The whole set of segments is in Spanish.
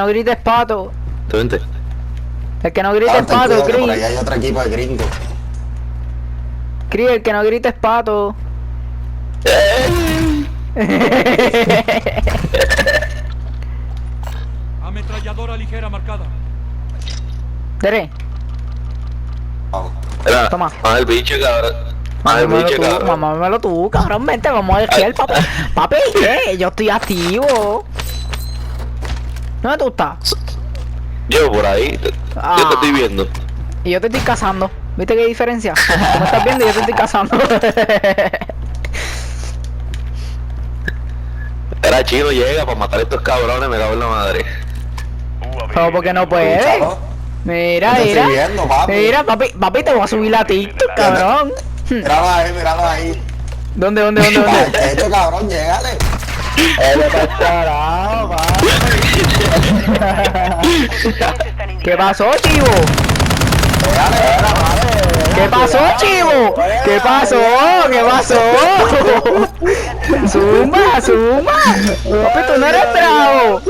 No grites pato. ¿Tú vente? El que no grite es ten pato, cuidado que por Chris. allá hay otro equipo de gringos. Chris, el que no grite es pato. Ametralladora ligera marcada. Dere, Vamos. Mira, Toma. más el bicho, cabrón. Más el bicho, cabrón. Mamámelo tú, cabrón, vente, vamos a ver papi. Papi, ¿qué? Yo estoy activo. ¿Dónde tú estás? Yo por ahí, yo te estoy viendo. Y yo te estoy cazando. ¿Viste qué diferencia? Tú me estás viendo y yo te estoy cazando. Era chino, llega para matar a estos cabrones, me cago en la madre. Pero porque no puede. Escúchalo. Mira, Yo te estoy mira. viendo, papi. Mira, papi, te voy a subir la TikTok, cabrón. Míralo ahí, míralo ahí. ¿Dónde? Al techo, cabrón, llégale. ¿Qué pasó, chivo? Llégale, ¿Qué pasó, chivo? ¿Qué pasó? ¿Qué pasó? Zumba, zumba. Papi, tú no eres bravo.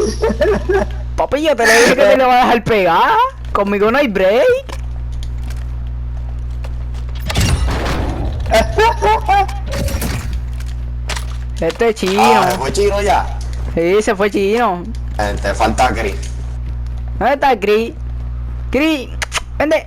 Papi, yo te le dije que te lo vas a dejar pegar. Conmigo no hay break. Este es chino. se fue chino ya. Sí, se fue chino. Te falta Chris. ¿Dónde está Chris? Chris, vente.